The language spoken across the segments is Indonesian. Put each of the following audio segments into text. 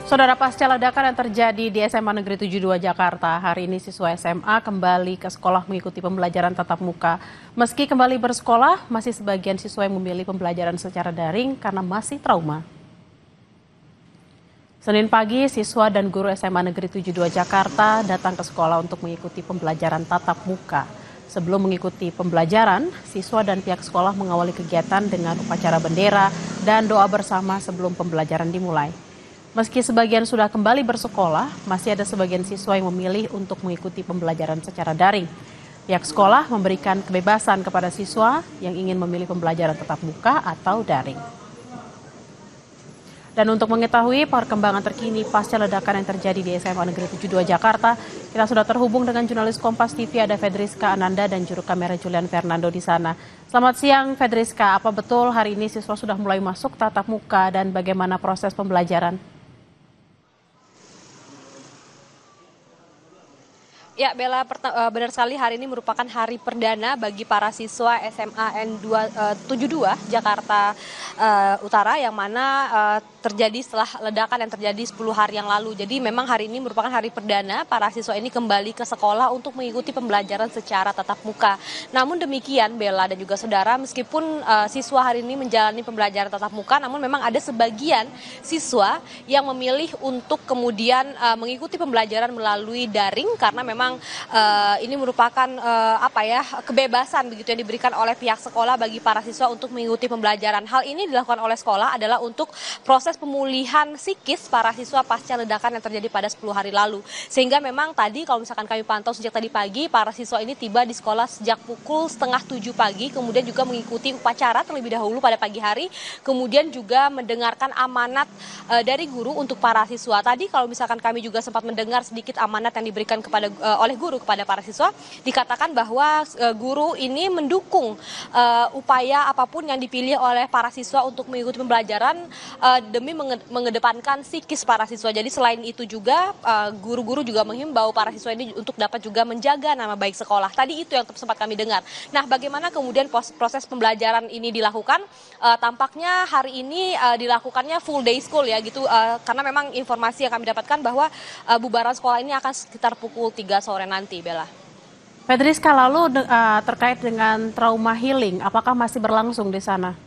Saudara, pasca ledakan yang terjadi di SMA Negeri 72 Jakarta, hari ini siswa SMA kembali ke sekolah mengikuti pembelajaran tatap muka. Meski kembali bersekolah, masih sebagian siswa yang memilih pembelajaran secara daring karena masih trauma. Senin pagi, siswa dan guru SMA Negeri 72 Jakarta datang ke sekolah untuk mengikuti pembelajaran tatap muka. Sebelum mengikuti pembelajaran, siswa dan pihak sekolah mengawali kegiatan dengan upacara bendera dan doa bersama sebelum pembelajaran dimulai. Meski sebagian sudah kembali bersekolah, masih ada sebagian siswa yang memilih untuk mengikuti pembelajaran secara daring. Pihak sekolah memberikan kebebasan kepada siswa yang ingin memilih pembelajaran tatap muka atau daring. Dan untuk mengetahui perkembangan terkini pasca ledakan yang terjadi di SMA Negeri 72 Jakarta, kita sudah terhubung dengan jurnalis Kompas TV ada Fedriska Ananda dan juru kamera Julian Fernando di sana. Selamat siang Fedriska, apa betul hari ini siswa sudah mulai masuk tatap muka dan bagaimana proses pembelajaran? Ya, Bella, benar sekali hari ini merupakan hari perdana bagi para siswa SMA N72 Jakarta Utara yang mana terjadi setelah ledakan yang terjadi 10 hari yang lalu. Jadi memang hari ini merupakan hari perdana para siswa ini kembali ke sekolah untuk mengikuti pembelajaran secara tatap muka. Namun demikian, Bella dan juga saudara, meskipun siswa hari ini menjalani pembelajaran tatap muka, namun memang ada sebagian siswa yang memilih untuk kemudian mengikuti pembelajaran melalui daring karena memang ini merupakan kebebasan begitu yang diberikan oleh pihak sekolah bagi para siswa untuk mengikuti pembelajaran. Hal ini dilakukan oleh sekolah adalah untuk proses pemulihan psikis para siswa pasca ledakan yang terjadi pada 10 hari lalu. Sehingga memang tadi kalau misalkan kami pantau sejak tadi pagi, para siswa ini tiba di sekolah sejak pukul 6:30 pagi, kemudian juga mengikuti upacara terlebih dahulu pada pagi hari, kemudian juga mendengarkan amanat dari guru untuk para siswa. Tadi kalau misalkan kami juga sempat mendengar sedikit amanat yang diberikan oleh guru kepada para siswa, dikatakan bahwa guru ini mendukung upaya apapun yang dipilih oleh para siswa untuk mengikuti pembelajaran demi mengedepankan psikis para siswa. Jadi selain itu juga guru-guru juga menghimbau para siswa ini untuk dapat juga menjaga nama baik sekolah. Tadi itu yang sempat kami dengar. Nah, bagaimana kemudian proses pembelajaran ini dilakukan? Tampaknya hari ini dilakukannya full day school ya gitu, karena memang informasi yang kami dapatkan bahwa bubaran sekolah ini akan sekitar pukul 3 sore nanti, Bella. Fedriska, lalu terkait dengan trauma healing, apakah masih berlangsung di sana?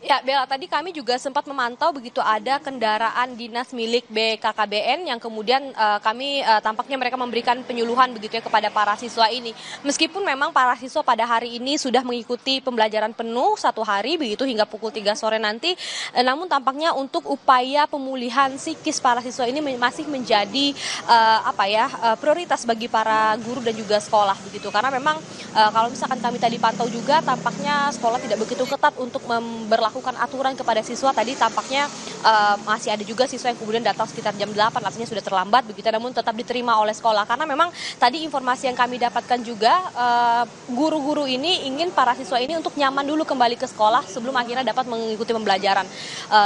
Ya, Bella, tadi kami juga sempat memantau begitu ada kendaraan dinas milik BKKBN yang kemudian tampaknya mereka memberikan penyuluhan begitu ya kepada para siswa ini. Meskipun memang para siswa pada hari ini sudah mengikuti pembelajaran penuh 1 hari begitu hingga pukul 3 sore nanti, namun tampaknya untuk upaya pemulihan psikis para siswa ini masih menjadi prioritas bagi para guru dan juga sekolah begitu. Karena memang kalau misalkan kami tadi pantau juga tampaknya sekolah tidak begitu ketat untuk memberlakukan aturan kepada siswa. Tadi tampaknya masih ada juga siswa yang kemudian datang sekitar jam 8, artinya sudah terlambat begitu, namun tetap diterima oleh sekolah. Karena memang tadi informasi yang kami dapatkan juga guru-guru ini ingin para siswa ini untuk nyaman dulu kembali ke sekolah sebelum akhirnya dapat mengikuti pembelajaran.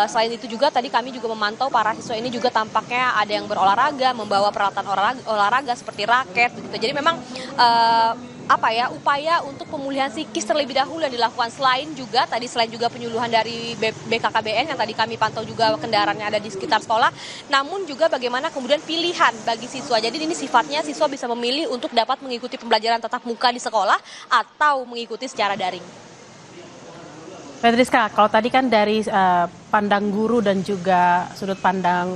Selain itu juga tadi kami juga memantau para siswa ini juga tampaknya ada yang berolahraga, membawa peralatan olahraga seperti raket begitu. Jadi memang upaya untuk pemulihan psikis terlebih dahulu yang dilakukan. Selain juga penyuluhan dari BKKBN yang tadi kami pantau juga kendaraannya ada di sekitar sekolah, namun juga bagaimana kemudian pilihan bagi siswa. Jadi ini sifatnya siswa bisa memilih untuk dapat mengikuti pembelajaran tatap muka di sekolah atau mengikuti secara daring. Fedriska, kalau tadi kan dari pandang guru dan juga sudut pandang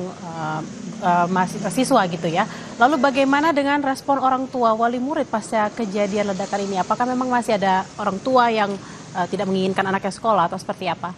siswa gitu ya. Lalu bagaimana dengan respon orang tua wali murid pasca kejadian ledakan ini? Apakah memang masih ada orang tua yang tidak menginginkan anaknya sekolah atau seperti apa?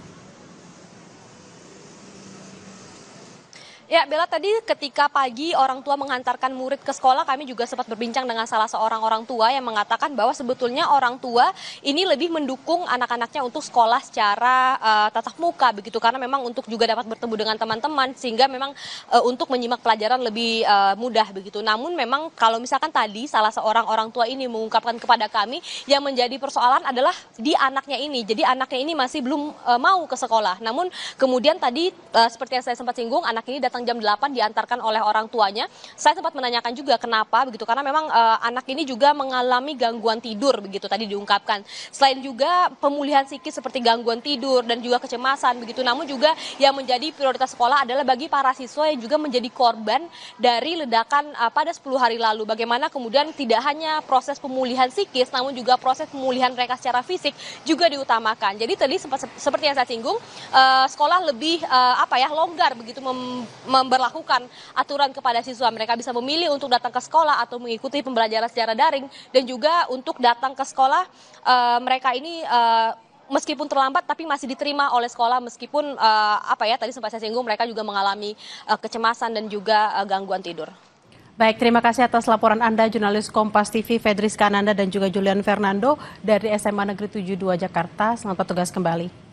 Ya, Bella, tadi ketika pagi orang tua mengantarkan murid ke sekolah, kami juga sempat berbincang dengan salah seorang orang tua yang mengatakan bahwa sebetulnya orang tua ini lebih mendukung anak-anaknya untuk sekolah secara tatap muka begitu, karena memang untuk juga dapat bertemu dengan teman-teman sehingga memang untuk menyimak pelajaran lebih mudah begitu. Namun memang kalau misalkan tadi salah seorang orang tua ini mengungkapkan kepada kami yang menjadi persoalan adalah di anaknya ini. Jadi anaknya ini masih belum mau ke sekolah. Namun kemudian tadi seperti yang saya sempat singgung, anak ini datang jam 8 diantarkan oleh orang tuanya. Saya sempat menanyakan juga kenapa begitu, karena memang anak ini juga mengalami gangguan tidur begitu tadi diungkapkan. Selain juga pemulihan psikis seperti gangguan tidur dan juga kecemasan begitu, namun juga yang menjadi prioritas sekolah adalah bagi para siswa yang juga menjadi korban dari ledakan pada 10 hari lalu. Bagaimana kemudian tidak hanya proses pemulihan psikis, namun juga proses pemulihan mereka secara fisik juga diutamakan. Jadi tadi seperti yang saya singgung, sekolah lebih longgar begitu memberlakukan aturan kepada siswa. Mereka bisa memilih untuk datang ke sekolah atau mengikuti pembelajaran secara daring, dan juga untuk datang ke sekolah mereka ini meskipun terlambat tapi masih diterima oleh sekolah, meskipun tadi sempat saya singgung mereka juga mengalami kecemasan dan juga gangguan tidur. Baik, terima kasih atas laporan Anda, jurnalis Kompas TV Fedris Kananda dan juga Julian Fernando dari SMA Negeri 72 Jakarta. Selamat bertugas kembali.